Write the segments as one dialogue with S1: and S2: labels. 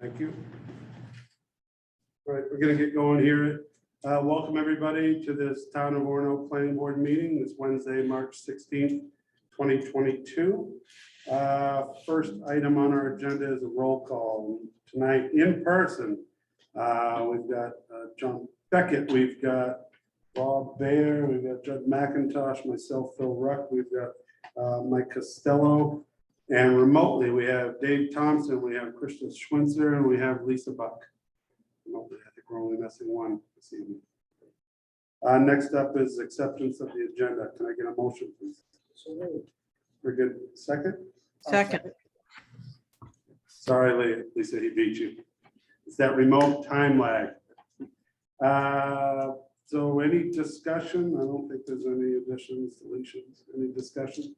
S1: Thank you. All right, we're going to get going here. Welcome everybody to this Town of Orono Planning Board meeting this Wednesday, March 16th, 2022. First item on our agenda is a roll call tonight in person. We've got John Beckett, we've got Bob Baer, we've got Judd McIntosh, myself, Phil Ruck, we've got Mike Costello, and remotely we have Dave Thompson, we have Krista Schwinzer, and we have Lisa Buck. Remotely, I think we're only missing one this evening. Next up is acceptance of the agenda. Can I get a motion, please? We're good. Second?
S2: Second.
S1: Sorry, Lisa, he beat you. It's that remote time lag. So any discussion? I don't think there's any additions, deletions, any discussion?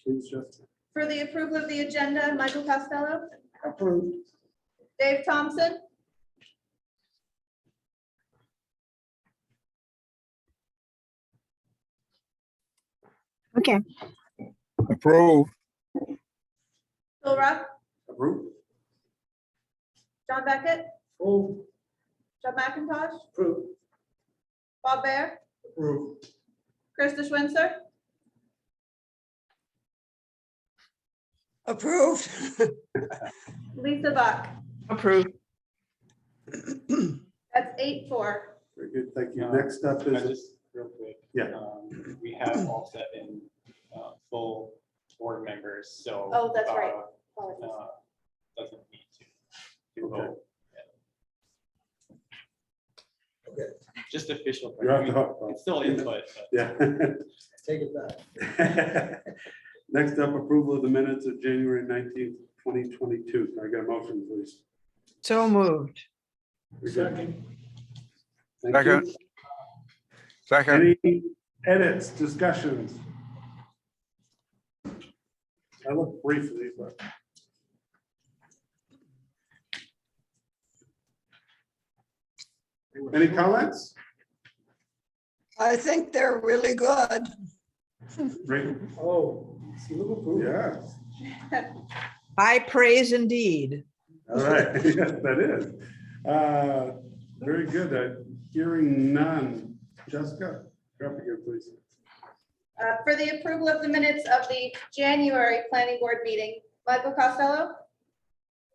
S1: Please, Justin.
S3: For the approval of the agenda, Michael Costello,
S1: Approved.
S3: Dave Thompson,
S2: Okay.
S4: Approve.
S3: Phil Ruck,
S1: Approved.
S3: John Beckett,
S1: Approved.
S3: Judd McIntosh,
S1: Approved.
S3: Bob Baer,
S1: Approved.
S3: Krista Schwinzer,
S2: Approved.
S3: Lisa Buck.
S2: Approved.
S3: That's 8-4.
S1: Very good. Thank you. Next up is,
S5: Just real quick.
S1: Yeah.
S5: We have all 7 full board members, so.
S3: Oh, that's right. Apologies.
S5: Doesn't need to
S1: Okay.
S5: vote.
S1: Okay.
S5: Just official.
S1: You're off the hook, Bob.
S5: It's still input. but-
S1: Yeah.
S6: Take it back.
S1: Next up, approval of the minutes of January 19th, 2022. Can I get a motion, please?
S2: So moved.
S1: Very good.
S6: Second.
S1: Thank
S4: Second.
S1: you.
S4: Second.
S1: Any edits, discussions? I look briefly, but. Any comments?
S7: I think they're really good.
S1: Great.
S6: Oh, see Liverpool.
S1: Yeah.
S2: High praise indeed.
S1: All right. Yes, that is. Very good. Hearing none. Jessica, you're up again, please.
S3: For the approval of the minutes of the January planning board meeting, Michael Costello,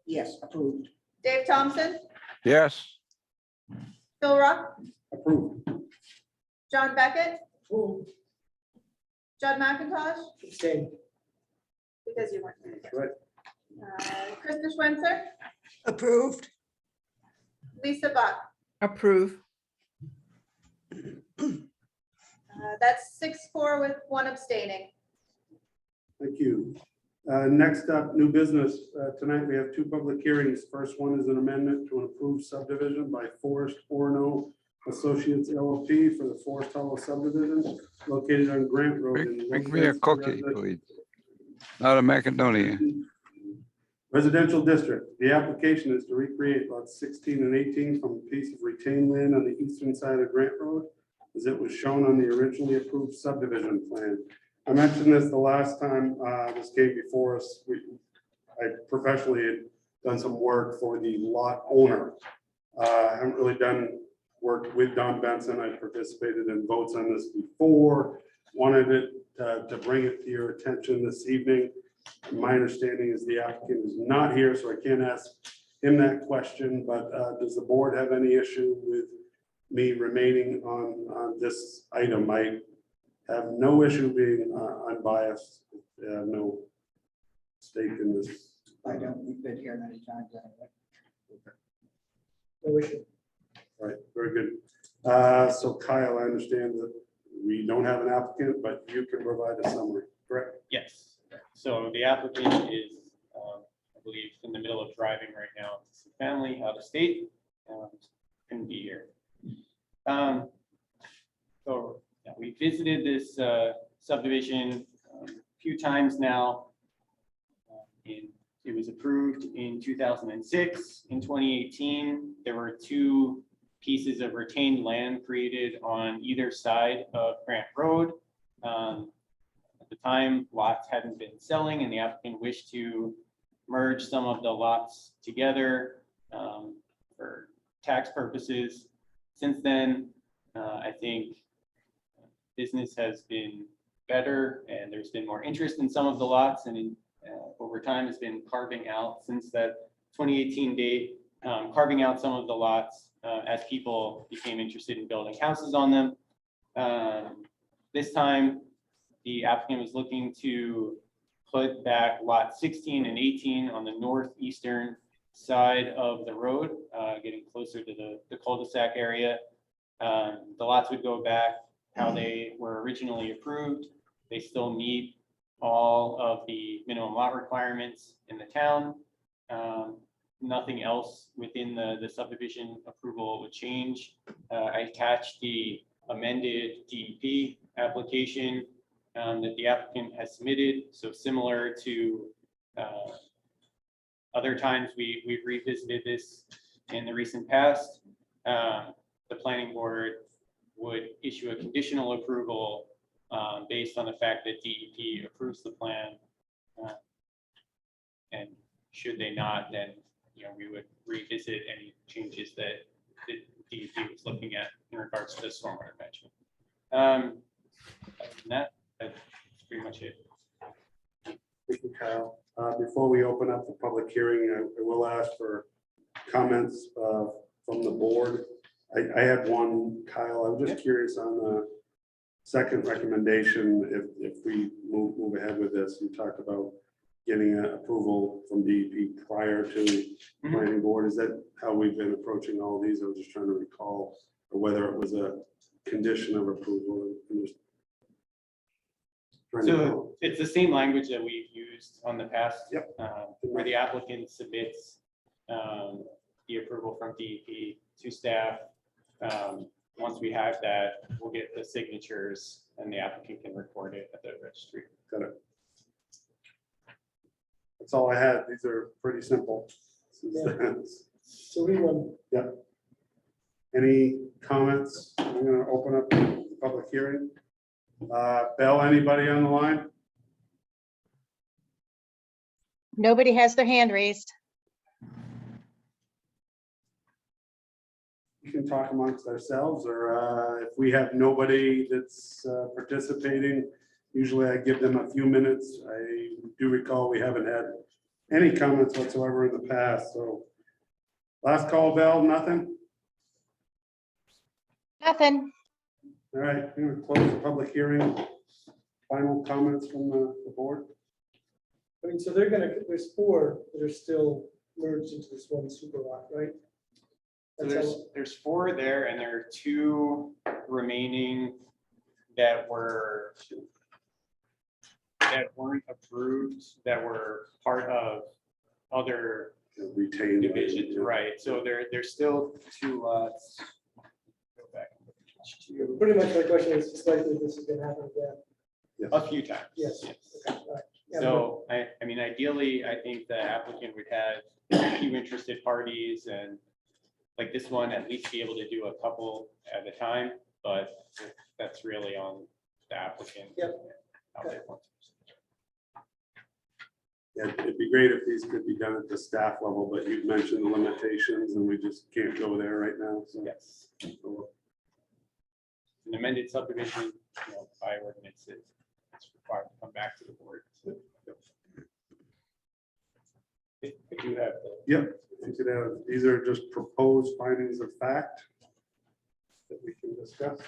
S6: Yes, approved.
S3: Dave Thompson,
S4: Yes.
S3: Phil Ruck,
S1: Approved.
S3: John Beckett,
S6: Approved.
S3: Judd McIntosh,
S6: Abstain.
S3: because you weren't there.
S1: That's right.
S3: Krista Schwinzer,
S7: Approved.
S3: Lisa Buck.
S2: Approve.
S3: That's 6-4 with 1 abstaining.
S1: Thank you. Next up, new business. Tonight we have 2 public hearings. First one is an amendment to an approved subdivision by Forest Orono Associates LLP for the Forest Hollow subdivision located on Grant Road. in
S4: Make me a
S1: Westminster
S4: cookie,
S1: Residential-
S4: please. Not a macaroni.
S1: Residential district. The application is to recreate lots 16 and 18 from a piece of retained land on the eastern side of Grant Road, as it was shown on the originally approved subdivision plan. I mentioned this the last time this came before us. I professionally had done some work for the lot owner. I haven't really done work with Don Benson. I participated in votes on this before. Wanted it to bring it to your attention this evening. My understanding is the applicant is not here, so I can't ask him that question, but does the board have any issue with me remaining on this item? I have no issue being unbiased. I have no stake in this.
S6: I don't, we've been here many times anyway. No issue.
S1: All right, very good. So Kyle, I understand that we don't have an applicant, but you can provide a summary, correct?
S5: Yes, so the applicant is, I believe, in the middle of driving right now. to see family out of state, couldn't be here. So yeah, we visited this subdivision a few times now. It was approved in 2006. In 2018, there were 2 pieces of retained land created on either side of Grant Road. At the time, lots hadn't been selling and the applicant wished to merge some of the lots together for tax purposes. Since then, I think business has been better and there's been more interest in some of the lots, and over time has been carving out since that 2018 date, carving out some of the lots as people became interested in building houses on them. This time, the applicant was looking to put back lot 16 and 18 on the northeastern side of the road, getting closer to the cul-de-sac area. The lots would go back how they were originally approved. They still meet all of the minimum lot requirements in the town. Nothing else within the subdivision approval would change. I attached the amended DEP application that the applicant has submitted. So similar to other times we've revisited this in the recent past, the planning board would issue a conditional approval based on the fact that DEP approves the plan. And should they not, then we would revisit any changes that the DEP was looking at in regards to the stormwater management. Other than that, that's pretty much it.
S1: Thank you, Kyle. Before we open up the public hearing, I will ask for comments from the board. I had one, Kyle. I was just curious on the second recommendation. If we move ahead with this, you talked about getting an approval from DEP prior to planning board. Is that how we've been approaching all these? I was just trying to recall, or whether it was a condition of approval.
S5: So it's the same language that we've used on the past.
S1: Yep.
S5: Where the applicant submits the approval from DEP to staff. Once we have that, we'll get the signatures and the applicant can record it at the registry.
S1: Got it. That's all I had. These are pretty simple.
S6: So we won.
S1: Yep. Any comments? I'm going to open up the public hearing. Bell, anybody on the line?
S8: Nobody has their hand raised.
S1: We can talk amongst ourselves, or if we have nobody that's participating, usually I give them a few minutes. I do recall we haven't had any comments whatsoever in the past, so last call, Bell, nothing?
S8: Nothing.
S1: All right, I'm going to close the public hearing. Final comments from the board?
S9: I mean, so there's 4 that are still merged into this one super lot, right?
S5: So
S9: That's how-
S5: there's 4 there, and there are 2 remaining that weren't approved, that were part of other
S1: Retained.
S5: divisions, right? So there's still 2 lots. Go back.
S9: Pretty much my question is just likely this is gonna happen again.
S5: A few times.
S9: Yes. Okay, all right. Yeah,
S5: So I mean, ideally, I think the applicant would have a few interested parties, and like this one, at least be able to do a couple at a time, but that's really on the applicant.
S9: Yep.
S5: How they want to.
S1: Yeah, it'd be great if these could be done at the staff level, but you've mentioned the limitations and we just can't go there right now, so.
S5: Yes. An amended subdivision, by ordinance, it's required to come back to the board. So, if you have the.
S1: Yep, you could have, these are just proposed findings of fact that we can discuss.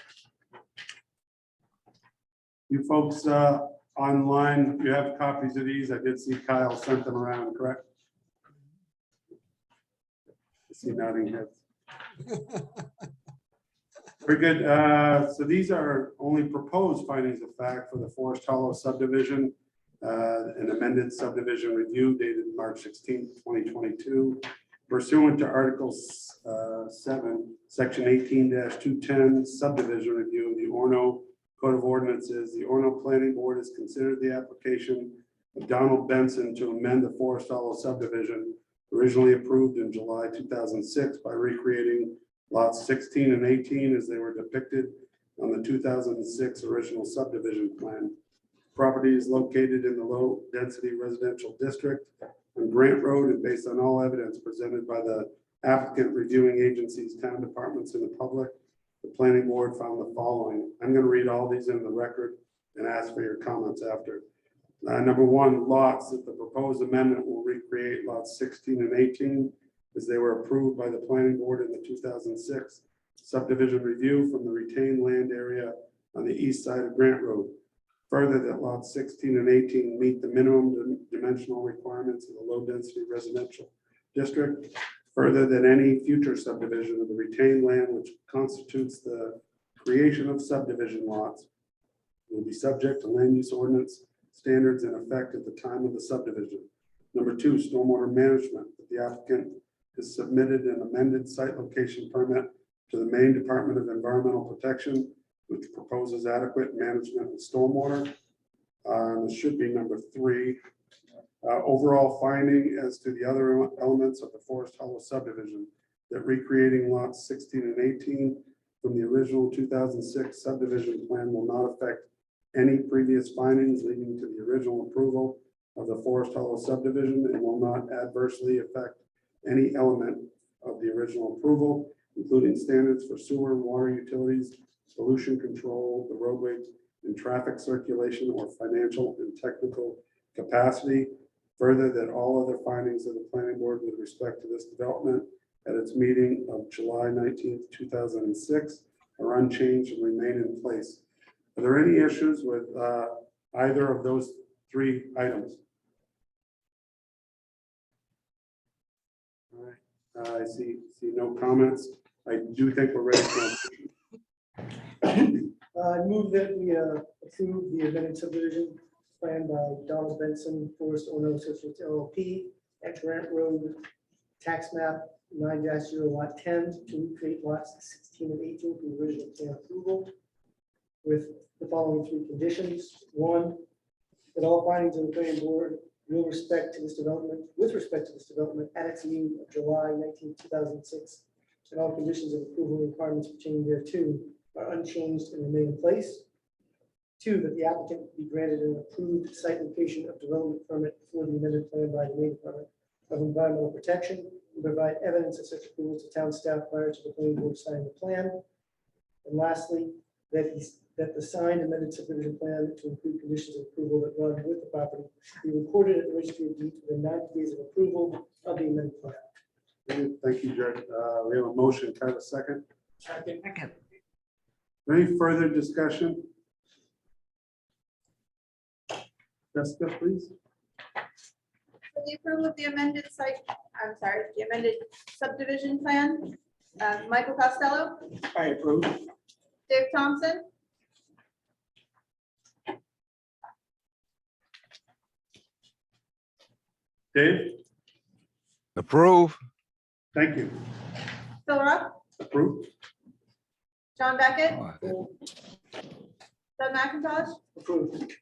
S1: You folks online, you have copies of these. I did see Kyle sent them around, correct? I see nodding heads. Very good. So these are only proposed findings of fact for the Forest Hollow subdivision, an amended subdivision review dated March 16th, 2022, pursuant to Article 7, Section 18-210 subdivision review of the Orono Code of Ordinances. The Orono Planning Board has considered the application of Donald Benson to amend the Forest Hollow subdivision originally approved in July 2006 by recreating lots 16 and 18 as they were depicted on the 2006 original subdivision plan. Property is located in the low-density residential district on Grant Road and based on all evidence presented by the applicant, reviewing agencies, town departments, and the public, the planning board found the following. I'm going to read all these in the record and ask for your comments after. Number one, lots that the proposed amendment will recreate lots 16 and 18 as they were approved by the planning board in the 2006 subdivision review from the retained land area on the east side of Grant Road. Further, that lots 16 and 18 meet the minimum dimensional requirements of the low-density residential district. Further, that any future subdivision of the retained land which constitutes the creation of subdivision lots will be subject to land use ordinance standards in effect at the time of the subdivision. Number two, stormwater management. That the applicant has submitted an amended site location permit to the Maine Department of Environmental Protection, which proposes adequate management of stormwater. This should be number three. Overall finding as to the other elements of the Forest Hollow subdivision, that recreating lots 16 and 18 from the original 2006 subdivision plan will not affect any previous findings leading to the original approval of the Forest Hollow subdivision and will not adversely affect any element of the original approval, including standards for sewer and water utilities, pollution control, the roadway and traffic circulation, or financial and technical capacity. Further, that all other findings of the planning board with respect to this development at its meeting of July 19th, 2006 are unchanged and remain in place. Are there any issues with either of those three items? All right, I see no comments. I do think we're ready for.
S9: I move that we approve the amended subdivision plan by Donald Benson, Forest Orono Associates LLP at Grant Road, tax map 9-0 lot 10 to recreate lots 16 and 18 from the original plan approval with the following three conditions. One, that all findings of the planning board with respect to this development at its meeting of July 19, 2006, and all conditions of approval and requirements pertaining thereto are unchanged and remain in place. Two, that the applicant be granted an approved site location of development permit for the amended plan by the Maine Department of Environmental Protection and provide evidence of such approval to town staff prior to the planning board signing the plan. And lastly, that the signed amended subdivision plan to include conditions of approval that run with the property be recorded at the registry of deeds within 90 days of approval of the amended plan.
S1: Thank you, Jared. We have a motion. Can I have a second?
S9: Second.
S1: Any further discussion? Jessica, please.
S3: For the approval of the amended the amended subdivision plan, Michael Costello,
S6: I approve.
S3: Dave Thompson,
S1: Dave,
S4: Approve.
S1: thank you.
S3: Phil Ruff,
S1: Approved.
S3: John Beckett,
S4: Oh,
S3: Doug McIntosh,
S9: Approved.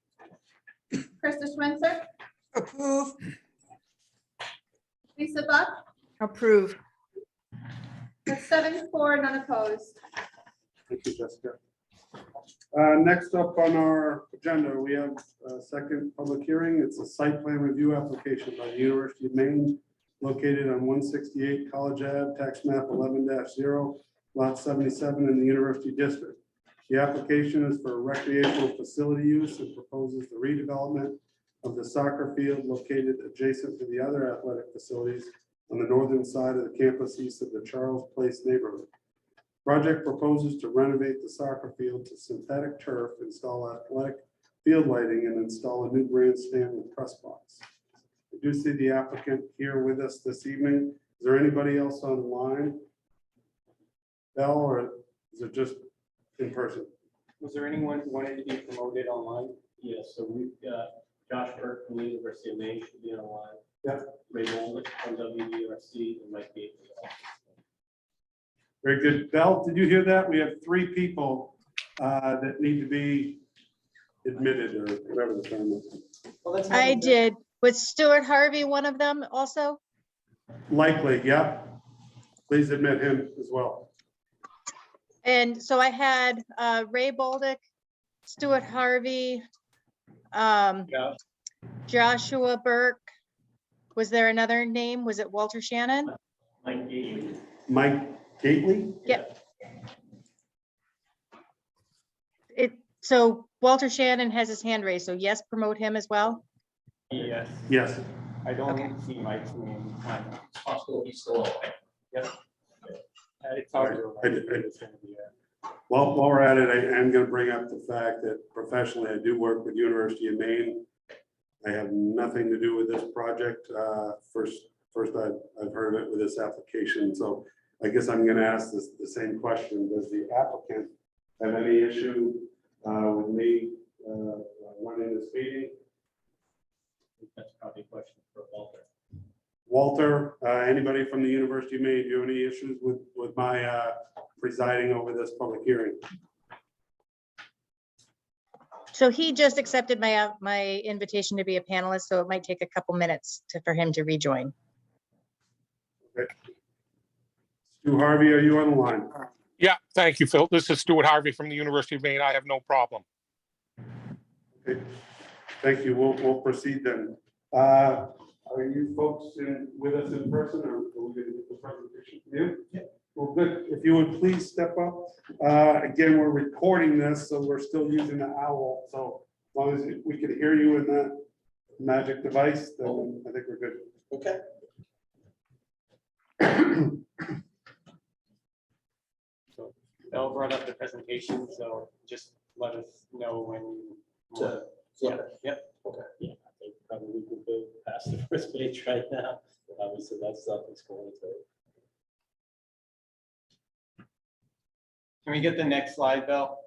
S3: Krista Switzer,
S7: approve,
S3: Lisa Buck,
S2: Approve.
S3: with 7-4, none opposed.
S1: Thank you, Jessica. Next up on our agenda, we have a second public hearing. It's a site plan review application by the University of Maine located on 168 College Ave, tax map 11-0, lot 77 in the University District. The application is for recreational facility use and proposes the redevelopment of the soccer field located adjacent to the other athletic facilities on the northern side of the campus east of the Charles Place neighborhood. Project proposes to renovate the soccer field to synthetic turf, install athletic field lighting, and install a new grandstand with press box. I do see the applicant here with us this evening. Is there anybody else online? Bell, or is it just in person?
S5: Was there anyone who wanted to be promoted online? Yes, so we've got Josh Burke from the University of Maine should be online.
S1: Yeah.
S5: Ray Molnick from WUSC and Mike Gates.
S1: Very good. Bell, did you hear that? We have 3 people that need to be admitted, or whatever the term is.
S9: Well, that's
S8: I
S9: not-
S8: did. Was Stuart Harvey one of them also?
S1: Likely, yep. Please admit him as well.
S8: And so I had Ray Bolduc, Stuart Harvey,
S5: Yeah.
S8: Joshua Burke, Was there another name? Was it Walter Shannon?
S5: Mike Gately.
S1: Mike Gately?
S8: Yeah. So Walter Shannon has his hand raised, so yes, promote him as well.
S5: Yes,
S1: Yes.
S5: I don't
S8: Okay.
S5: see Mike's name.
S10: Possible he's still alive.
S5: Yep. It's hard to
S1: I-
S5: imagine
S1: I-
S5: it's gonna be a-
S1: Well, while we're at it, I am going to bring up the fact that professionally, I do work with University of Maine. I have nothing to do with this project. First I've heard of it with this application, so I guess I'm going to ask the same question. Does the applicant have any issue with me running this meeting?
S10: That's probably a question for Walter.
S1: Walter, anybody from the University of Maine, do you have any issues with my presiding over this public hearing?
S8: So he just accepted my invitation to be a panelist, so it might take a couple minutes for him to rejoin.
S1: Stu Harvey, are you on the line?
S11: Yeah, thank you, Phil. This is Stuart Harvey from the University of Maine. I have no problem.
S1: Okay. Thank you. We'll proceed then. Are you folks with us in person, or are we going to get the presentation from you? Yeah. Well, good. If you would please step up. Again, we're recording this, so we're still using the owl. So as long as we can hear you in that magic device, then I think we're good.
S10: Okay.
S5: So Bill brought up the presentation, so just let us know when you.
S10: To flip it.
S5: Yep.
S10: Okay. Yeah, I think probably we could go past the first page right now. Obviously, that's self-explanatory.
S5: Can we get the next slide, Bill?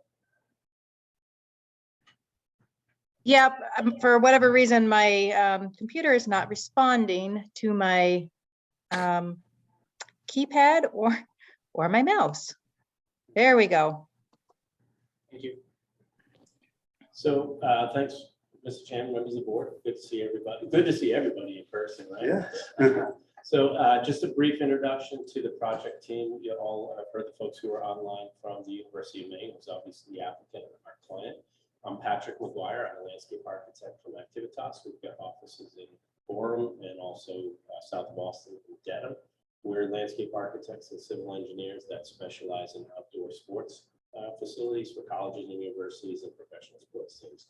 S8: Yeah, for whatever reason, my computer is not responding to my keypad or my mouse. There we go.
S10: Thank you. So thanks, Mr. Chairman, members of the board. Good to see everybody. Good to see everybody in person, right?
S1: Yes.
S10: So just a brief introduction to the project team. You all have heard the folks who are online from the University of Maine, who's obviously the applicant and our client. I'm Patrick McGuire. I'm a landscape architect from Activitas. We've got offices in Orem and also south of Boston in Dedham. We're landscape architects and civil engineers that specialize in outdoor sports facilities for colleges and universities and professional sports teams.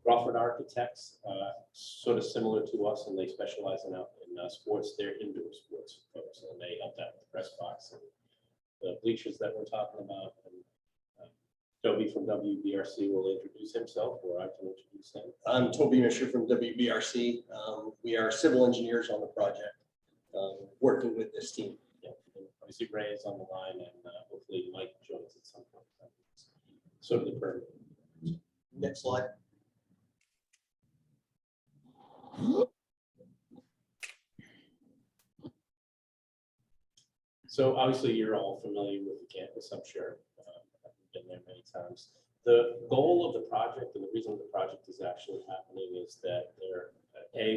S10: Crawford Architects, sort of similar to us, and they specialize in sports. They're indoor sports folks, and they help out with the press box and the bleachers that we're talking about. And Toby from WBRC will introduce himself, or I can introduce him.
S6: I'm Toby Misher from WBRC. We are civil engineers on the project, working with this team.
S10: Yeah, and obviously Ray is on the line, and hopefully Mike joins at some point. So the permit.
S6: Next slide.
S10: So obviously you're all familiar with the campus, I'm sure. I've been there many times. The goal of the project and the reason the project is actually happening is that there,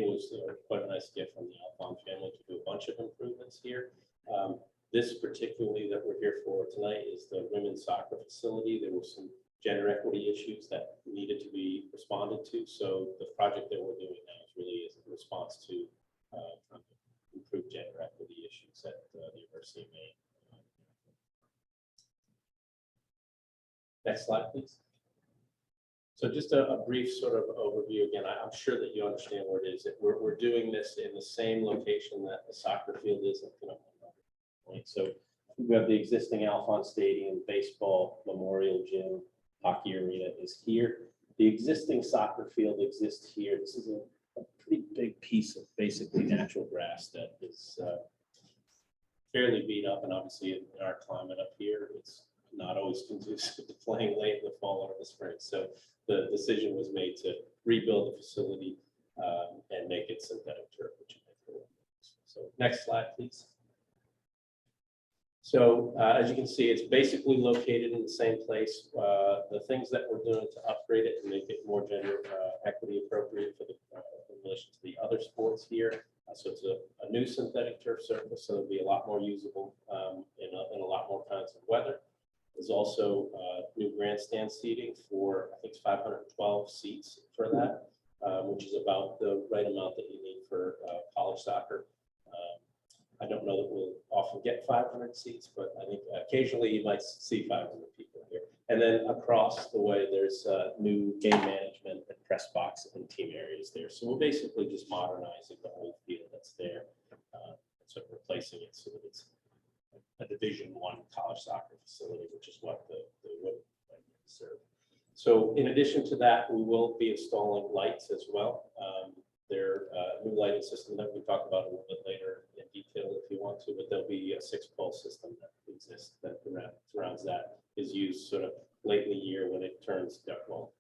S10: was quite a nice gift from the Alphon family to do a bunch of improvements here. This particularly that we're here for tonight is the women's soccer facility. There were some gender equity issues that needed to be responded to. So the project that we're doing now is really is a response to improve gender equity issues at the University of Maine. Next slide, please. So just a brief sort of overview. Again, I'm sure that you understand where it is. We're doing this in the same location that the soccer field is. So we have the existing Alphon Stadium, baseball, memorial gym, hockey arena is here. The existing soccer field exists here. This is a pretty big piece of basically natural grass that is fairly beat up, and obviously in our climate up here, it's not always conducive to playing late in the fall or the spring. So the decision was made to rebuild the facility and make it synthetic turf, which is cool. So next slide, please. So as you can see, it's basically located in the same place. The things that we're doing to upgrade it and make it more gender equity appropriate for the in relation to the other sports here. So it's a new synthetic turf surface, so it'll be a lot more usable in a lot more kinds of weather. There's also new grandstand seating for, I think it's 512 seats for that, which is about the right amount that you need for college soccer. I don't know that we'll often get 500 seats, but I think occasionally you might see 500 people here. And then across the way, there's new game management and press box and team areas there. So we're basically just modernizing the whole field that's there, sort of replacing it so that it's a Division I college soccer facility, which is what the would serve. So in addition to that, we will be installing lights as well. Their new lighting system that we talk about a little bit later in detail if you want to, but there'll be a 6-pole system that exists that surrounds that, is used sort of late in the year when it turns dark. Well,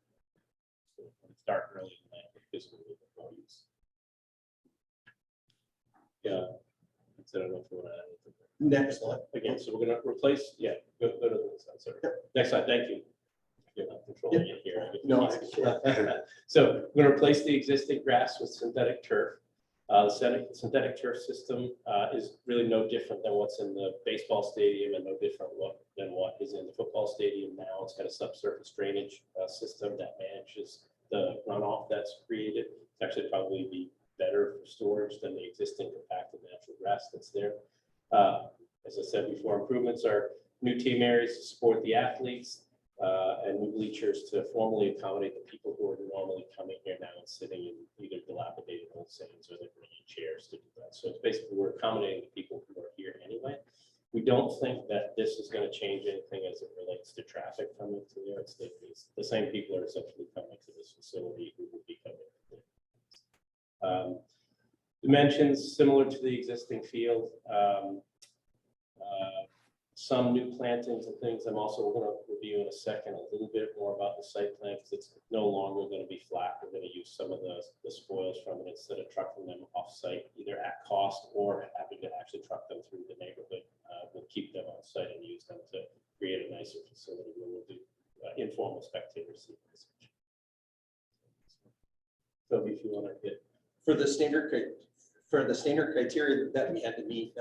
S10: it's dark early in the night, but this will be more use. Yeah, I don't know if you want to add anything.
S6: Next slide.
S10: Again, so we're going to replace, yeah, go to the next slide, sorry. Next slide, thank you. You're not controlling it here.
S6: No,
S10: So we're going to replace the existing grass with synthetic turf. The synthetic turf system is really no different than what's in the baseball stadium and no different than what is in the football stadium now. It's got a subsurface drainage system that manages the runoff that's created. It's actually probably be better for storage than the existing compacted natural grass that's there. As I said before, improvements are new team areas to support the athletes and new bleachers to formally accommodate the people who are normally coming here now and sitting in either dilapidated old stands or they're bringing chairs to do that. So it's basically we're accommodating the people who are here anyway. We don't think that this is going to change anything as it relates to traffic coming to New York State. The same people are essentially coming to this facility who will be coming. Dimensions similar to the existing field. Some new plantings and things. I'm also going to review in a second a little bit more about the site plan because it's no longer going to be flat. We're going to use some of the spoils from it instead of trucking them off site, either at cost or having to actually truck them through the neighborhood. We'll keep them on site and use them to create a nicer facility where we'll do informal spectator seating. So if you want to get
S6: For the standard criteria that we had to meet,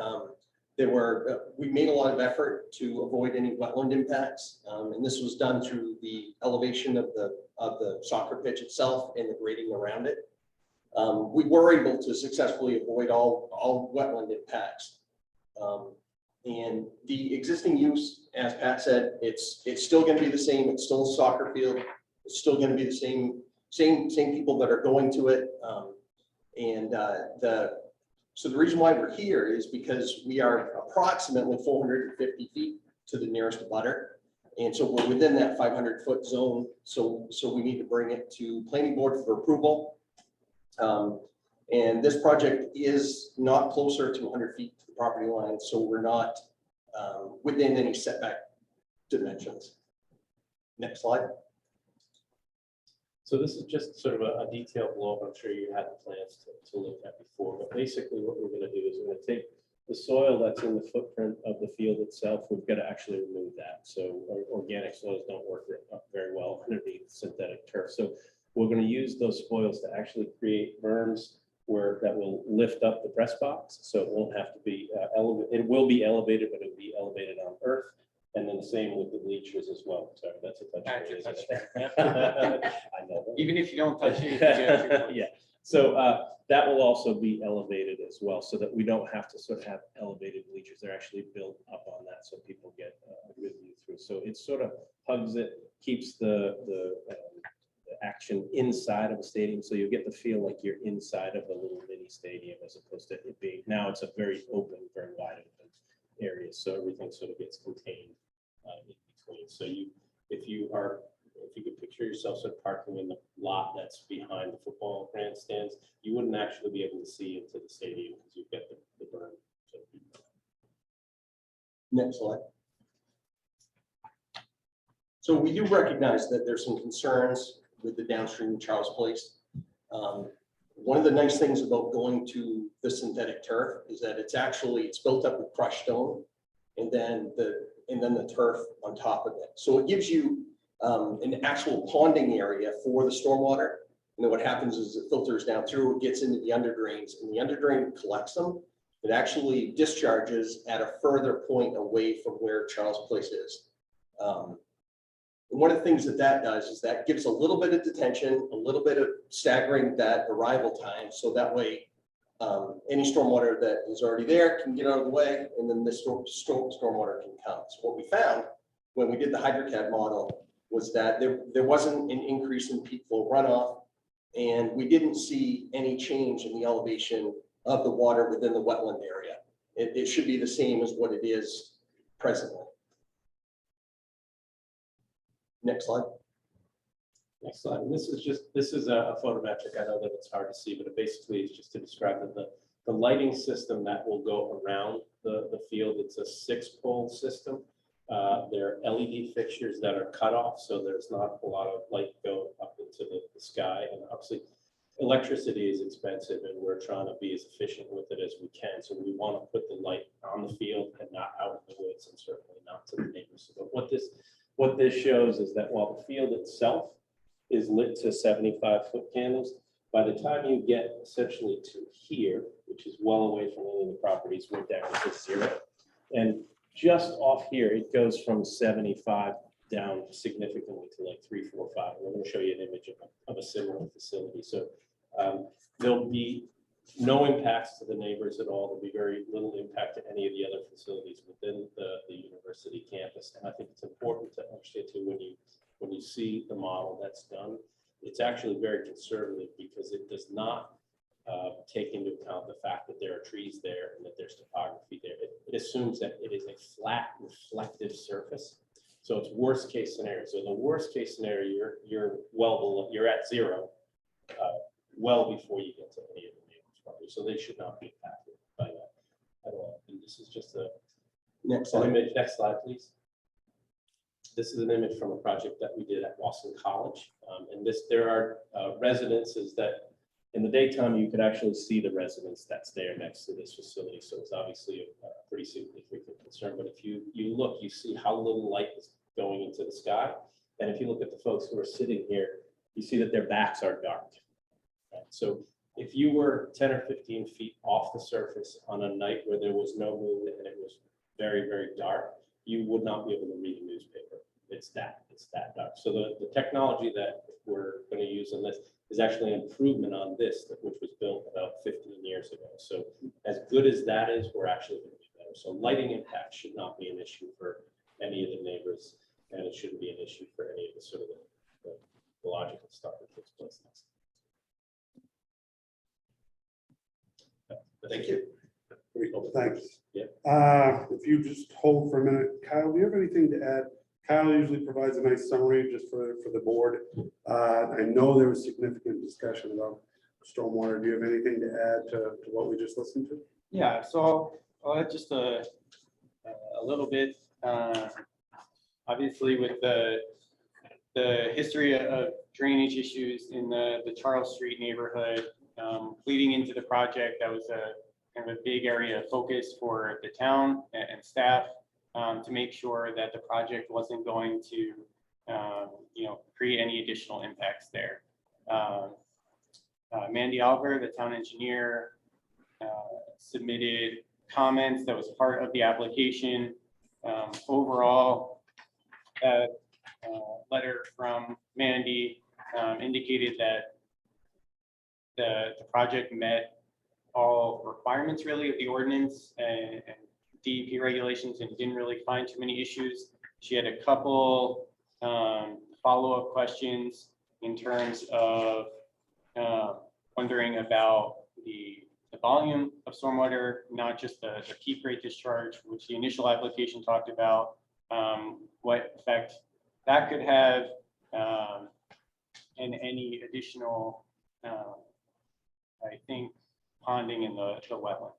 S6: we made a lot of effort to avoid any wetland impacts, and this was done through the elevation of the soccer pitch itself and the grading around it. We were able to successfully avoid all wetland impacts, and the existing use, as Pat said, it's still going to be the same. It's still a soccer field. It's still going to be the same people that are going to it, So the reason why we're here is because we are approximately 450 feet to the nearest abutter. And so we're within that 500-foot zone. So we need to bring it to planning board for approval. And this project is not closer to 100 feet to the property line. So we're not within any setback dimensions. Next slide.
S10: So this is just sort of a detailed blow up. I'm sure you had the plans to look at before, but basically what we're going to do is we're going to take the soil that's in the footprint of the field itself. We've got to actually remove that. So organic soils don't work very well underneath synthetic turf. So we're going to use those spoils to actually create berms that will lift up the press box. So it won't have to be elevated. It will be elevated, but it will be elevated on earth. And then the same with the bleachers as well. Sorry, that's a touch. I know.
S5: Even if you don't touch it.
S10: Yeah. So that will also be elevated as well, so that we don't have to sort of have elevated bleachers. They're actually built up on that, so people get a good view through. So it sort of hugs it, keeps the action inside of a stadium, so you get the feel like you're inside of a little mini stadium, as opposed to it being now it's a very open, very wide open area, so everything sort of gets contained in between. So if you could picture yourself sort of parking in the lot that's behind the football grandstands, you wouldn't actually be able to see into the stadium because you've got the berm.
S6: Next slide. So we do recognize that there's some concerns with the downstream Charles Place. One of the nice things about going to the synthetic turf is that it's built up with crushed stone and then the turf on top of it. So it gives you an actual ponding area for the stormwater. And then what happens is it filters down through, it gets into the underdrains, and the underdrain collects them. It actually discharges at a further point away from where Charles Place is. And one of the things that does is that gives a little bit of detention, a little bit of staggering that arrival time. So that way Any stormwater that is already there can get out of the way, and then the stormwater can come. So what we found when we did the HydroCAD model was that there wasn't an increase in peak flow runoff, and we didn't see any change in the elevation of the water within the wetland area. It should be the same as what it is presently. Next slide.
S10: Next slide. And this is a photometric. I know that it's hard to see, but it basically is just to describe that the lighting system that will go around the field, it's a 6-pole system. There are LED fixtures that are cut off, so there's not a lot of light going up into the sky. And obviously, electricity is expensive, and we're trying to be as efficient with it as we can. So we want to put the light on the field and not out in the woods, and certainly not to the neighbors. But what this shows is that while the field itself is lit to 75-foot candles, by the time you get essentially to here, which is well away from any of the properties, we're down to 0. And just off here, it goes from 75 down significantly to like 3, 4, 5. We're going to show you an image of a similar facility. So there'll be no impacts to the neighbors at all. There'll be very little impact to any of the other facilities within the university campus. And I think it's important to understand too, when you see the model that's done, it's actually very conservative because it does not take into account the fact that there are trees there and that there's topography there. It assumes that it is a flat reflective surface. So it's worst case scenario. So the worst case scenario, you're well below, you're at 0 well before you get to any of the neighbors' property. So they should not be impacted by that at all. And this is just a
S6: Next
S10: an
S6: slide.
S10: image. Next slide, please. This is an image from a project that we did at Boston College. And there are residences that in the daytime, you could actually see the residence that's there next to this facility. So it's obviously a pretty significant concern. But if you look, you see how little light is going into the sky. And if you look at the folks who are sitting here, you see that their backs are dark. Right? So if you were 10 or 15 feet off the surface on a night where there was no moon and it was very, very dark, you would not be able to read a newspaper. It's that dark. So the technology that we're going to use in this is actually an improvement on this, which was built about 15 years ago. So as good as that is, we're actually going to be better. So lighting impact should not be an issue for any of the neighbors, and it shouldn't be an issue for any of the sort of the logical stuff that takes place next.
S6: Thank you.
S1: Great, thanks.
S10: Yeah.
S1: If you just hold for a minute, Kyle, do you have anything to add? Kyle usually provides a nice summary just for the board. I know there was significant discussion about stormwater. Do you have anything to add to what we just listened to?
S5: Yeah, so I'll add just a little bit. Obviously, with the history of drainage issues in the Charles Street neighborhood, leading into the project, that was a kind of a big area of focus for the town and staff to make sure that the project wasn't going to, create any additional impacts there. Mandy Oliver, the town engineer, submitted comments that was part of the application. Overall, that letter from Mandy indicated that the project met all requirements really of the ordinance and DEP regulations and didn't really find too many issues. She had a couple follow-up questions in terms of wondering about the volume of stormwater, not just the peak rate discharge, which the initial application talked about, what effect that could have, and any additional, I think, ponding in the wetland.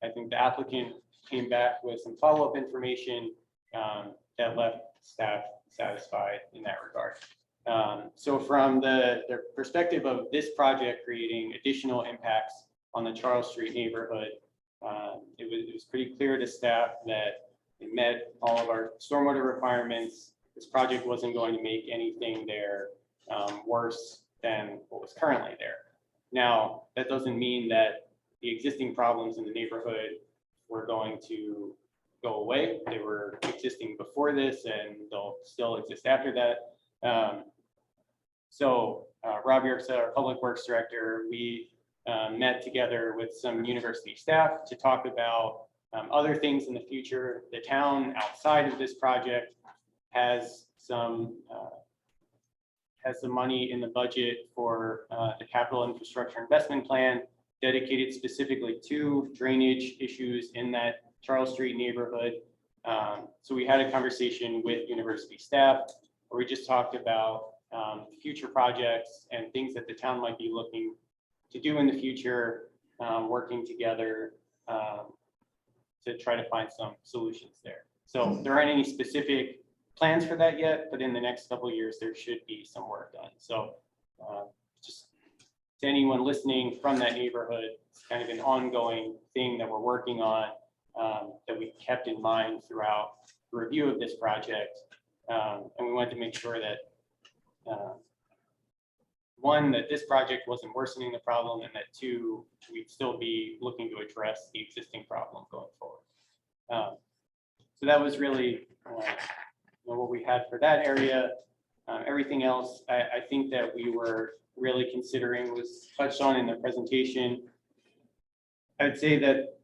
S5: I think the applicant came back with some follow-up information that left staff satisfied in that regard. So from the perspective of this project creating additional impacts on the Charles Street neighborhood, it was pretty clear to staff that it met all of our stormwater requirements. This project wasn't going to make anything there worse than what was currently there. Now, that doesn't mean that the existing problems in the neighborhood were going to go away. They were existing before this and they'll still exist after that. So Rob Yerxa, our Public Works Director, we met together with some university staff to talk about other things in the future. The town outside of this project has some money in the budget for the capital infrastructure investment plan dedicated specifically to drainage issues in that Charles Street neighborhood. So we had a conversation with university staff where we just talked about future projects and things that the town might be looking to do in the future, working together to try to find some solutions there. So there aren't any specific plans for that yet, but in the next couple of years, there should be some work done. So just to anyone listening from that neighborhood, it's kind of an ongoing thing that we're working on that we kept in mind throughout the review of this project. And we wanted to make sure that one, that this project wasn't worsening the problem, and that two, we'd still be looking to address the existing problem going forward. So that was really what we had for that area. Everything else, I think that we were really considering was touched on in the presentation. I'd say that,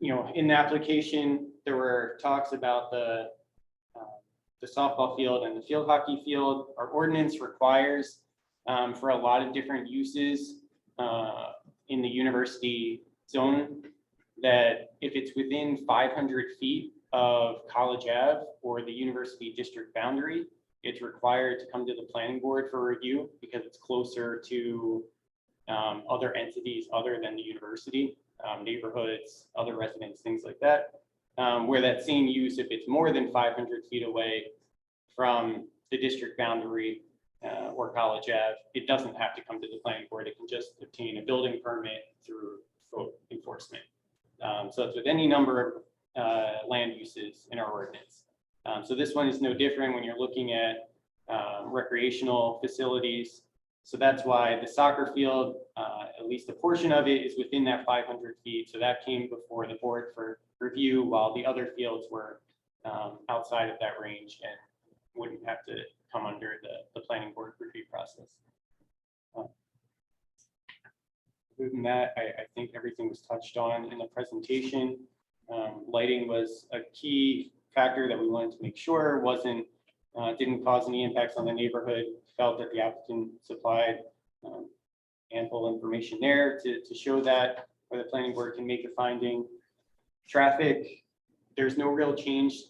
S5: in the application, there were talks about the softball field and the field hockey field. Our ordinance requires for a lot of different uses in the university zone that if it's within 500 feet of College Ave or the university district boundary, it's required to come to the planning board for review because it's closer to other entities other than the university, neighborhoods, other residents, things like that. Where that same use, if it's more than 500 feet away from the district boundary or College Ave, it doesn't have to come to the planning board. It can just obtain a building permit through code enforcement. So it's with any number of land uses in our ordinance. So this one is no different when you're looking at recreational facilities. So that's why the soccer field, at least a portion of it, is within that 500 feet. So that came before the board for review, while the other fields were outside of that range and wouldn't have to come under the planning board review process. Other than that, I think everything was touched on in the presentation. Lighting was a key factor that we wanted to make sure didn't cause any impacts on the neighborhood. Felt that the applicant supplied ample information there to show that, where the planning board can make a finding. Traffic, there's no real change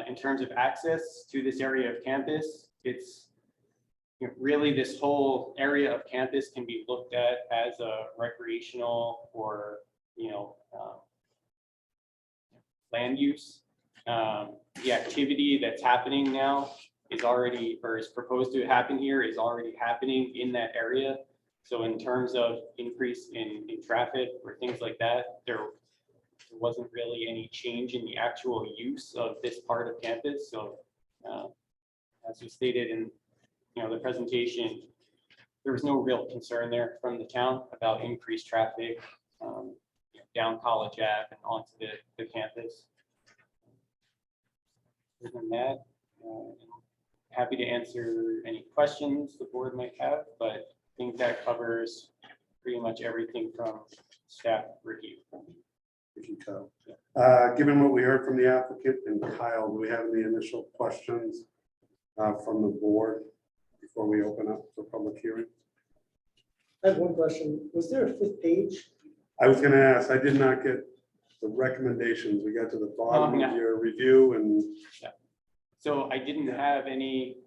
S5: in terms of access to this area of campus. It's really this whole area of campus can be looked at as a recreational or land use. The activity that's happening now is already, or is proposed to happen here, is already happening in that area. So in terms of increase in traffic or things like that, there wasn't really any change in the actual use of this part of campus. So as we stated in the presentation, there was no real concern there from the town about increased traffic down College Ave and onto the campus. Other than that, happy to answer any questions the board might have, but I think that covers pretty much everything from staff review.
S1: Given what we heard from the applicant and Kyle, do we have any initial questions from the board before we open up for public hearing?
S9: I have one question. Was there a fifth page?
S1: I was going to ask, I did not get the recommendations. We got to the bottom
S5: Yeah.
S1: of your review and.
S5: Yeah. So I didn't have any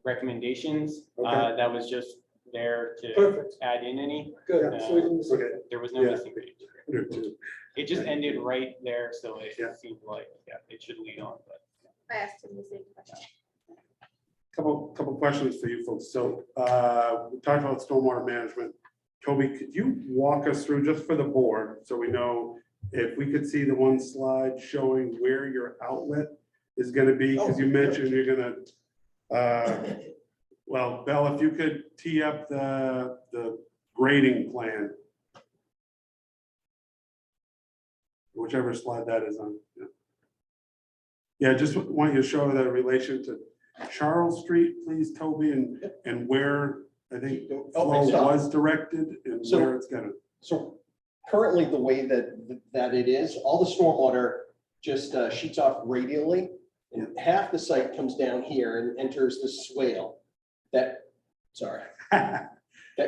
S5: recommendations.
S1: Okay.
S5: That was just there to
S9: Perfect.
S5: add in any.
S9: Good. So we didn't miss
S1: Okay.
S9: it.
S5: There was no
S1: Yeah.
S5: missing page.
S1: Under two.
S5: It just ended right there, so it
S1: Yeah.
S5: seemed like, it should lead on, but.
S3: I asked him the same question.
S1: Couple questions for you folks. So we talked about stormwater management. Toby, could you walk us through, just for the board, so we know, if we could see the one slide showing where your outlet is going to be, because you mentioned you're going to, well, Belle, if you could tee up the grading plan. Whichever slide that is on. Yeah, just want you to show the relation to Charles Street, please, Toby, and where I think the flow
S6: so-
S1: was directed and
S6: so-
S1: where it's gonna.
S6: So currently the way that it is, all the stormwater just sheets off radially. And half the site comes down here and enters the swale that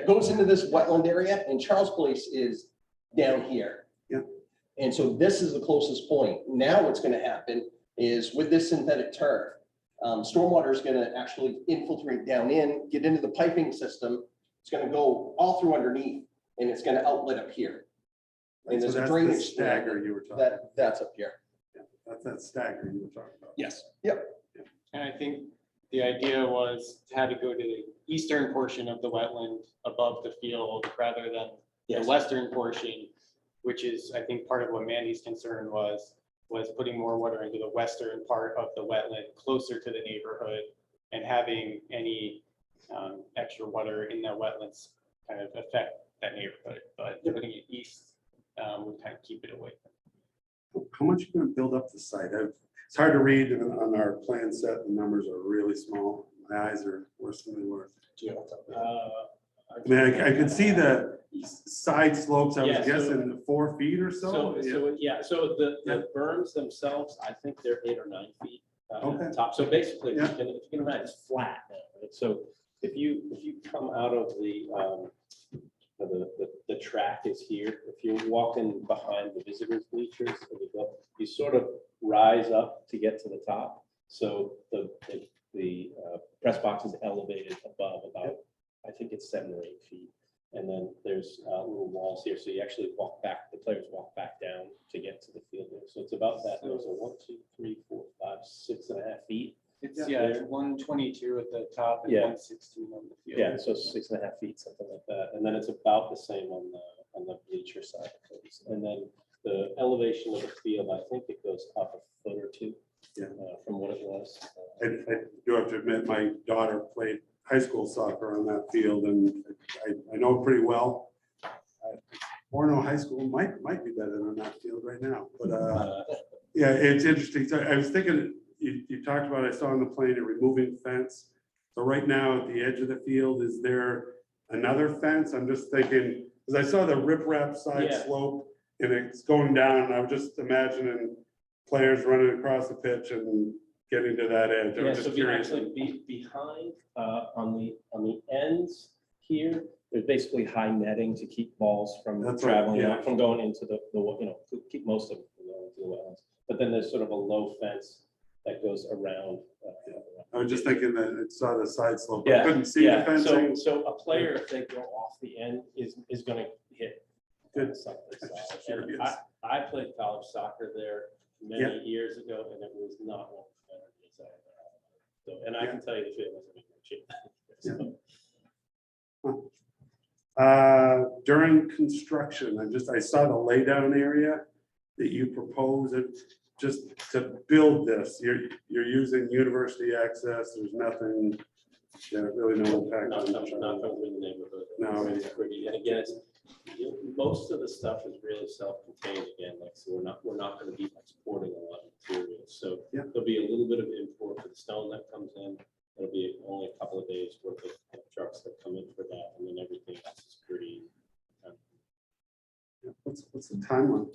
S6: goes into this wetland area, and Charles Place is down here.
S1: Yeah.
S6: And so this is the closest point. Now what's gonna happen is with this synthetic turf, stormwater is gonna actually infiltrate down in, get into the piping system. It's gonna go all through underneath, and it's gonna outlet up here. And
S1: So
S6: there's a
S1: that's the
S6: drainage
S1: stagger you were talking about.
S6: that's up here.
S1: That's that stagger you were talking about.
S6: Yes. Yep.
S5: And I think the idea was to have it go to the eastern portion of the wetland above the field rather than the
S6: Yes.
S5: western portion, which is, I think, part of what Mandy's concern was putting more water into the western part of the wetland closer to the neighborhood and having any extra water in the wetlands kind of affect that neighborhood, but putting it east would kind of keep it away.
S1: How much are you gonna build up the site? It's hard to read on our plan set. The numbers are really small. My eyes are worse than they were. I mean, I could see the side slopes. I was
S10: Yeah, so-
S1: guessing 4 feet or so.
S10: So the
S1: Yeah.
S10: berms themselves, I think they're 8 or 9 feet at
S1: Okay.
S10: the top. So basically, if
S1: Yeah.
S10: you can imagine, it's flat now, right? So if you come out of the track is here, if you're walking behind the visitors bleachers, and you sort of rise up to get to the top. So the press box is elevated above about, I think it's 7 or 8 feet. And then there's little walls here, so you actually walk back, the players walk back down to get to the field there. So it's about that, there's a 1, 2, 3, 4, 5, 6.5 feet.
S5: It's, it's 122 at the top and
S10: Yeah.
S5: 116 on the field.
S10: Yeah, so 6.5 feet, something like that. And then it's about the same on the bleacher side. And then the elevation of the field, I think it goes up a foot or 2 from what it was.
S1: I do have to admit, my daughter played high school soccer on that field, and I know it pretty well. Orono High School might be better than that field right now, but yeah, it's interesting. So I was thinking, you talked about, I saw on the plane, a removing fence. So right now at the edge of the field, is there another fence? I'm just thinking, because I saw the riprap side
S10: Yeah.
S1: slope and it's going down, and I was just imagining players running across the pitch and getting to that edge. I
S10: Yeah,
S1: was
S10: so
S1: just curious.
S10: behind, on the ends here, there's basically high netting to keep balls from
S1: That's right,
S10: traveling
S1: yeah.
S10: out, from going into the, to keep most of them from going into the wetlands. But then there's sort of a low fence that goes around.
S1: I was just thinking that I saw the side slope. I
S10: Yeah,
S1: couldn't see the
S10: yeah.
S1: fencing.
S10: So a player, if they go off the end, is gonna hit.
S1: Good.
S10: something.
S1: Just
S10: And
S1: curious.
S10: I played college soccer there many years ago, and it was not one of the better days I ever had. So, and I can tell you the field wasn't even cheap.
S1: During construction, I saw the laydown area that you propose it just to build this. You're using university access. There's nothing, really no impact
S10: Not
S1: on
S10: coming
S1: the
S10: from the neighborhood.
S1: No.
S10: It's pretty, and again, most of the stuff is really self-contained again, like, so we're not gonna be exporting a lot of materials. So
S1: Yeah.
S10: there'll be a little bit of import for the stone that comes in. It'll be only a couple of days worth of trucks that come in for that, and then everything else is pretty.
S1: What's the timeline?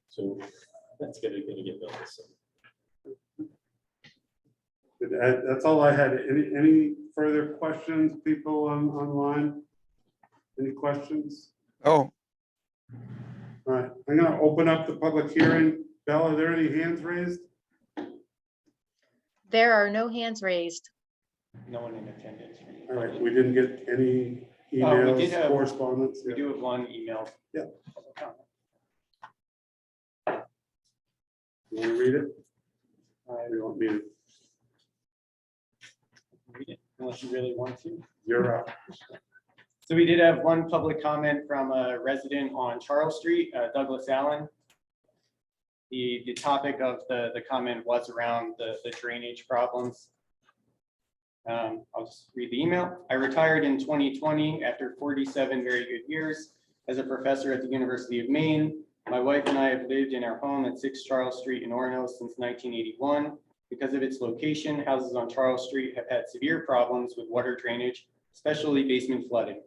S10: So that's gonna get built this summer.
S1: That's all I had. Any further questions, people online? Any questions?
S4: Oh,
S1: All right, I'm gonna open up the public hearing. Belle, are there any hands raised?
S8: There are no hands raised.
S5: No one in attendance.
S1: All right, we didn't get any
S5: Oh, we did
S1: emails,
S5: have-
S1: correspondence.
S5: We do have one email.
S1: Yeah. You want to read it? You want me to?
S5: Read it, unless you really want to.
S1: You're up.
S5: So we did have one public comment from a resident on Charles Street, Douglas Allen. The topic of the comment was around the drainage problems. I'll just read the email. I retired in 2020 after 47 very good years as a professor at the University of Maine. My wife and I have lived in our home at 6 Charles Street in Orono since 1981. Because of its location, houses on Charles Street have had severe problems with water drainage, especially basement flooding.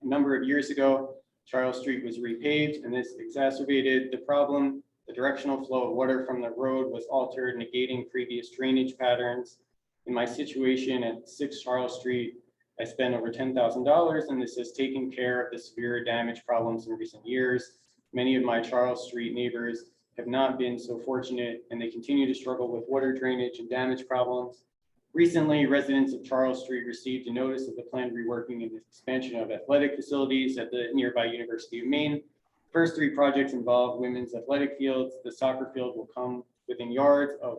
S5: A number of years ago, Charles Street was repaved, and this exacerbated the problem. The directional flow of water from the road was altered, negating previous drainage patterns. In my situation at 6 Charles Street, I spent over $10,000, and this has taken care of the severe damage problems in recent years. Many of my Charles Street neighbors have not been so fortunate, and they continue to struggle with water drainage and damage problems. Recently, residents of Charles Street received a notice of the planned reworking and expansion of athletic facilities at the nearby University of Maine. First 3 projects involve women's athletic fields. The soccer field will come within yards of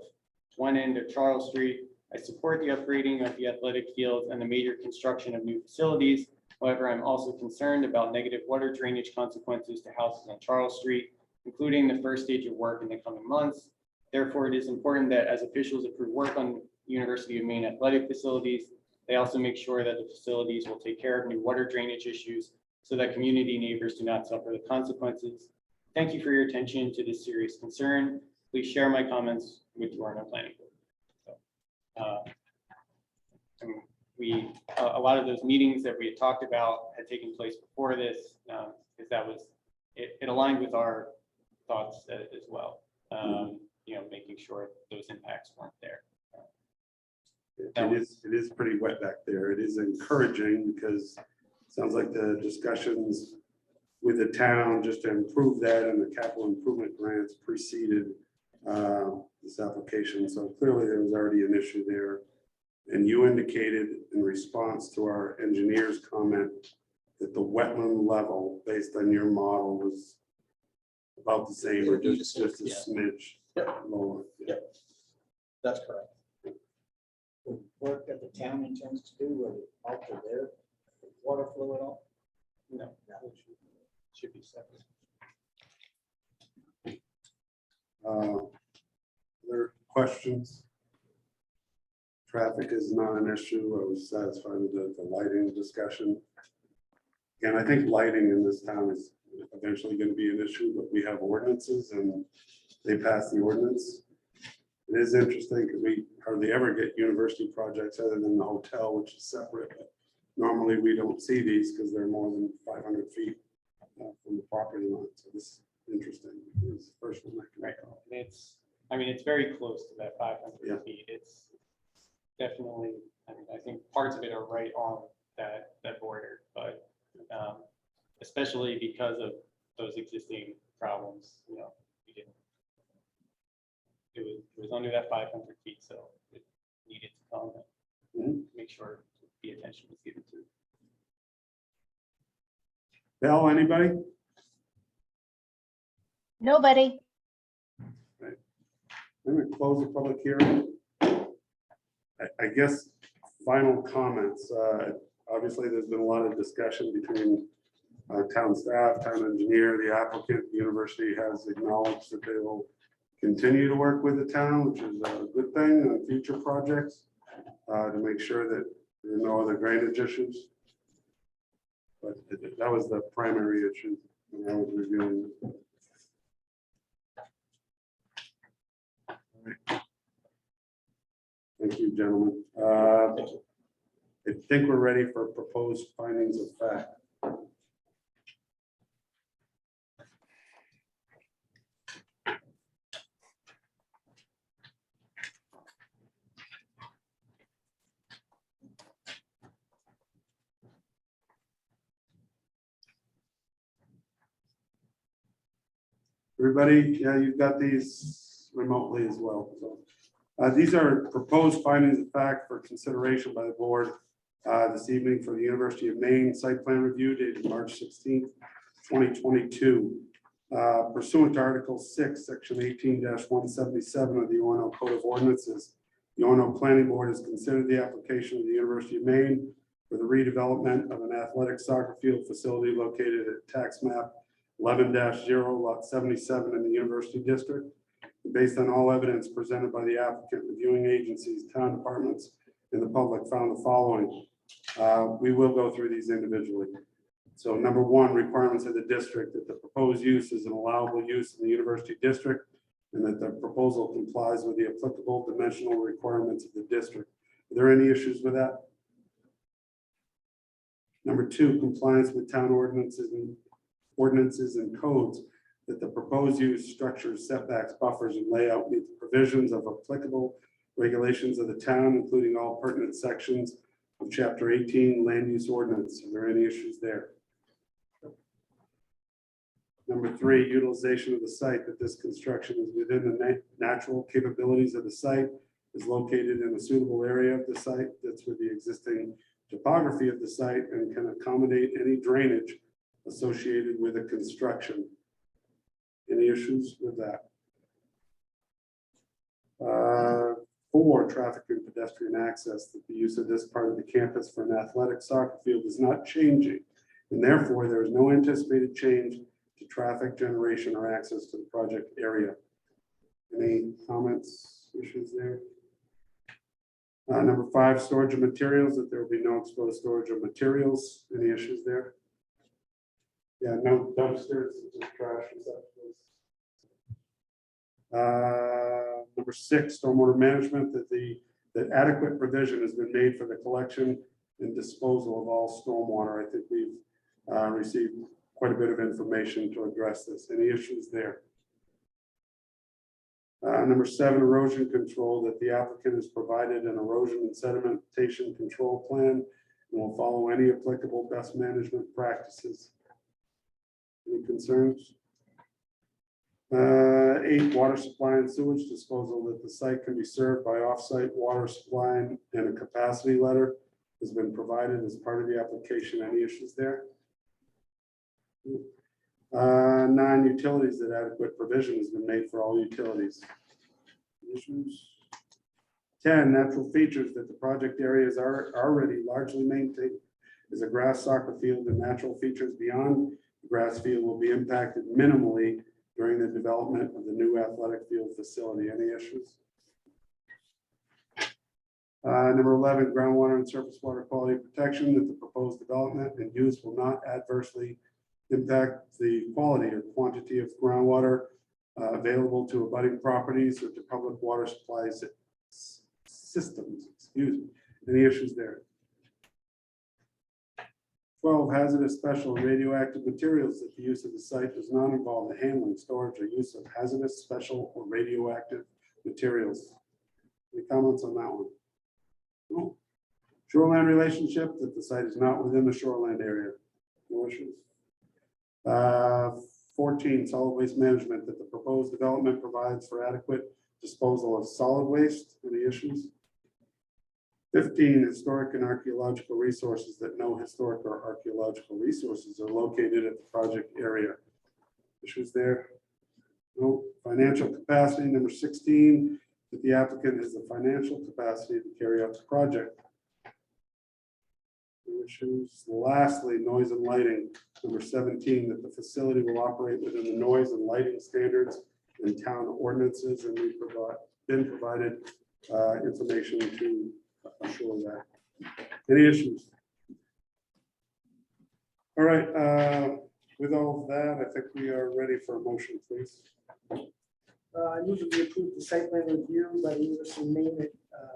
S5: one end of Charles Street. I support the upgrading of the athletic fields and the major construction of new facilities. However, I'm also concerned about negative water drainage consequences to houses on Charles Street, including the first stage of work in the coming months. Therefore, it is important that as officials approve work on University of Maine athletic facilities, they also make sure that the facilities will take care of new water drainage issues so that community neighbors do not suffer the consequences. Thank you for your attention to this serious concern. Please share my comments with the Orono Planning Board. A lot of those meetings that we had talked about had taken place before this, because that was, it aligned with our thoughts as well. Making sure those impacts weren't there.
S1: It is pretty wet back there. It is encouraging because it sounds like the discussions with the town just to improve that and the capital improvement grants preceded this application. So clearly there was already an issue there. And you indicated in response to our engineer's comment that the wetland level based on your model was about the same or just a smidge lower.
S6: Yep. That's correct.
S9: Work that the town intends to do will alter their water flow at all?
S5: No, should be separate.
S1: Other questions? Traffic is not an issue. I was satisfied with the lighting discussion. And I think lighting in this town is eventually going to be an issue, but we have ordinances and they pass the ordinance. It is interesting because we hardly ever get university projects other than the hotel, which is separate. But normally we don't see these because they're more than 500 feet from the property line. So this is interesting. This is the first one I can recall.
S5: It's very close to that 500 feet. It's definitely, I think parts of it are right on that border, but especially because of those existing problems, we didn't. It was under that 500 feet, so it needed to come and make sure the attention was given to.
S1: Bell, anybody?
S8: Nobody.
S1: I'm going to close the public hearing. I guess final comments. Obviously, there's been a lot of discussion between town staff, town engineer, the applicant. The university has acknowledged that they will continue to work with the town, which is a good thing on future projects to make sure that there are no other drainage issues. But that was the primary issue when I was reviewing this. Thank you, gentlemen. I think we're ready for proposed findings of fact. Everybody, yeah, you've got these remotely as well. So these are proposed findings of fact for consideration by the board this evening for the University of Maine site plan review dated March 16th, 2022. Pursuant to Article 6, Section 18-177 of the Orono Code of Ordinances, the Orono Planning Board has considered the application of the University of Maine for the redevelopment of an athletic soccer field facility located at tax map 11-0 lot 77 in the University District. Based on all evidence presented by the applicant, reviewing agencies, town departments, and the public found the following. We will go through these individually. So number one, requirements of the district that the proposed use is an allowable use in the University District and that the proposal complies with the applicable dimensional requirements of the district. Are there any issues with that? Number two, compliance with town ordinances and ordinances and codes that the proposed use, structures, setbacks, buffers, and layout meet the provisions of applicable regulations of the town, including all pertinent sections of Chapter 18 Land Use Ordinance. Are there any issues there? Number 3, utilization of the site, that this construction is within the natural capabilities of the site, is located in a suitable area of the site that's with the existing topography of the site and can accommodate any drainage associated with the construction. Any issues with that? 4, traffic and pedestrian access, that the use of this part of the campus for an athletic soccer field is not changing, and therefore there is no anticipated change to traffic generation or access to the project area. Any comments, issues there? Number 5, storage of materials, that there will be no exposed storage of materials. Any issues there? Yeah, no dumpsters, just trash and such. Number 6, stormwater management, that adequate provision has been made for the collection and disposal of all stormwater. I think we've received quite a bit of information to address this. Any issues there? Number 7, erosion control, that the applicant has provided an erosion and sedimentation control plan and will follow any applicable best management practices. Any concerns? 8, water supply and sewage disposal, that the site can be served by off-site water supply and a capacity letter has been provided as part of the application. Any issues there? 9, utilities, that adequate provision has been made for all utilities. Issues? 10, natural features, that the project areas are already largely maintained as a grass soccer field, and natural features beyond the grass field will be impacted minimally during the development of the new athletic field facility. Any issues? Number 11, groundwater and surface water quality protection, that the proposed development and use will not adversely impact the quality or quantity of groundwater available to abutting properties or to public water supplies systems. Excuse me. Any issues there? 12, hazardous, special, and radioactive materials, that the use of the site does not involve the handling, storage, or use of hazardous, special, or radioactive materials. Any comments on that one? No. Shoreline relationship, that the site is not within the shoreline area. No issues. 14, solid waste management, that the proposed development provides for adequate disposal of solid waste. Any issues? 15, historic and archaeological resources, that no historic or archaeological resources are located at the project area. Issues there? No. Financial capacity, number 16, that the applicant has the financial capacity to carry out the project. No issues. Lastly, noise and lighting, number 17, that the facility will operate within the noise and lighting standards and town ordinances, and we've been provided information to assure that. Any issues? All right, with all of that, I think we are ready for a motion, please.
S9: I move that we approve the site plan review by the University of Maine at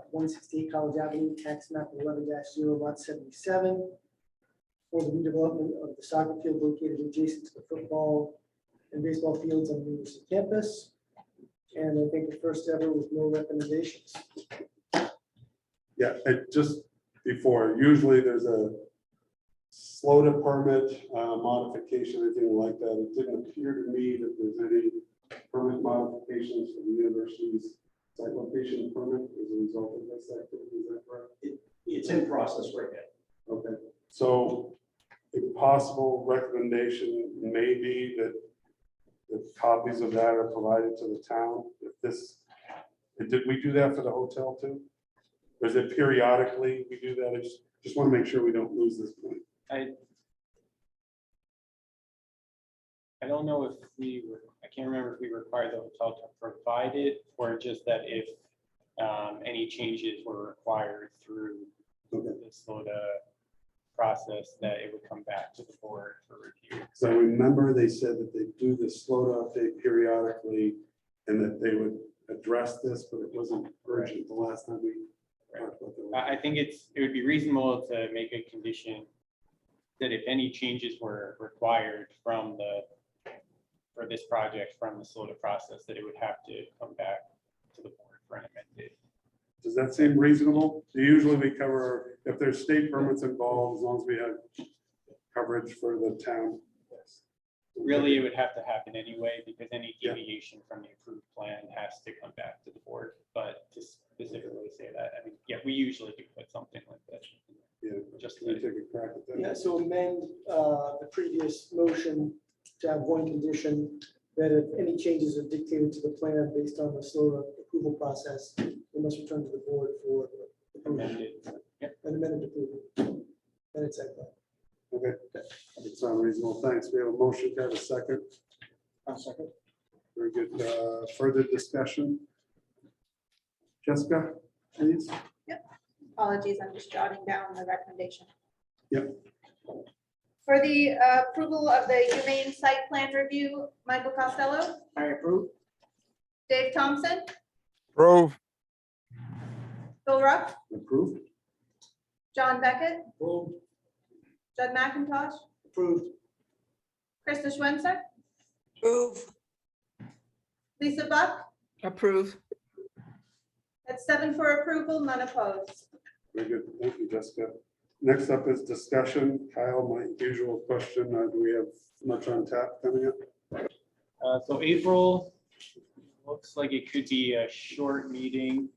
S9: 168 College Avenue, tax map 11-0 lot 77, for the redevelopment of the soccer field located adjacent to the football and baseball fields on the university campus. And I think the first ever with no recommendations.
S1: Yeah, just before, usually there's a slow to permit modification, anything like that. It didn't appear to me that there's any permit modifications for the university's site location permit as a result of this activity. Is that correct?
S6: It's in process right now.
S1: Okay, so a possible recommendation may be that the copies of that are provided to the town. If this, did we do that for the hotel too? Or is it periodically we do that? I just want to make sure we don't lose this point.
S5: I don't know if we were, I can't remember if we required the hotel to provide it, or just that if any changes were required through the SLOTA process, that it would come back to the board for review.
S1: So I remember they said that they do the slow to update periodically and that they would address this, but it wasn't urgent the last time we talked about that.
S5: I think it would be reasonable to make a condition that if any changes were required from for this project from the SLOTA process, that it would have to come back to the board for an amended.
S1: Does that seem reasonable? Usually we cover, if there's state permits involved, as long as we have coverage for the town.
S5: Really, it would have to happen anyway, because any deviation from the approved plan has to come back to the board. But to specifically say that, I mean, yeah, we usually do put something like that.
S1: Yeah,
S5: Just
S1: can we
S5: to-
S1: take a crack at that?
S9: Yeah, so amend the previous motion to have one condition that if any changes are dictated to the plan based on the SLOTA approval process, they must return to the board for approval,
S5: amended. Yep.
S9: an amended approval. And it's like that.
S1: Okay, that sounds reasonable. Thanks. We have a motion to have a second.
S9: Second.
S1: Very good. Further discussion? Jessica, please.
S3: Apologies, I'm just jotting down the recommendation.
S1: Yep.
S3: For the approval of the humane site plan review, Michael Costello,
S9: I approve.
S3: Dave Thompson,
S4: approve,
S3: Phil Ruff,
S1: Approved?
S3: John Beckett,
S9: Approved.
S3: Judd McIntosh,
S9: Approved.
S3: Krista Switzer,
S7: Approve.
S3: Lisa Buck.
S2: Approve.
S3: That's 7 for approval, none opposed.
S1: Very good. Thank you, Jessica. Next up is discussion. Kyle, my usual question, do we have much on tap coming up?
S5: So April looks like it could be a short meeting.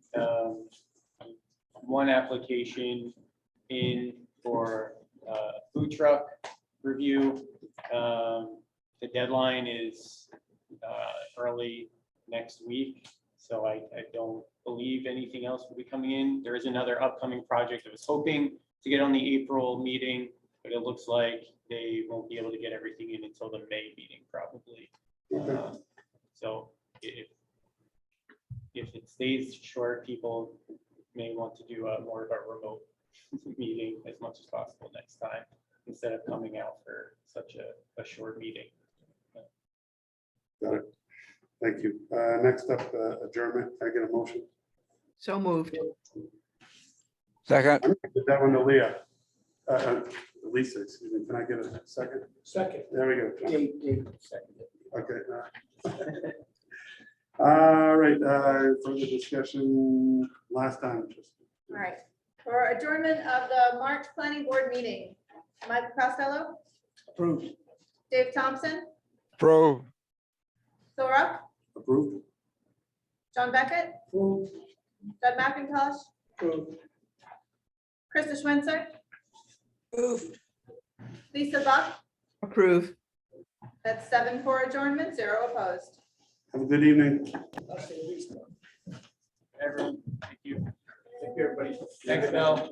S5: One application in for food truck review. The deadline is early next week, so I don't believe anything else will be coming in. There is another upcoming project I was hoping to get on the April meeting, but it looks like they won't be able to get everything in until the May meeting probably. So if it stays short, people may want to do more of a remote meeting as much as possible next time, instead of coming out for such a short meeting.
S1: Got it. Thank you. Next up, adjournment. Can I get a motion?
S2: So moved.
S4: second,
S1: I'm gonna give that one to Leah. Lisa, excuse me. Can I get a second?
S9: Second.
S1: There we go. John.
S9: Dave seconded.
S1: Okay. All right, further discussion last time.
S3: All right, for adjournment of the March planning board meeting, Michael Costello,
S9: Approved.
S3: Dave Thompson,
S4: approve,
S3: Phil Ruff,
S1: Approved?
S3: John Beckett,
S9: Approved.
S3: Judd McIntosh,
S9: Approved.
S3: Krista Switzer,
S7: Approved.
S3: Lisa Buck.
S2: Approve.
S3: That's 7 for adjournment, 0 opposed.
S1: Have a good evening.
S5: Everyone, thank you.
S9: Thank you, everybody.
S5: Thanks, Mel.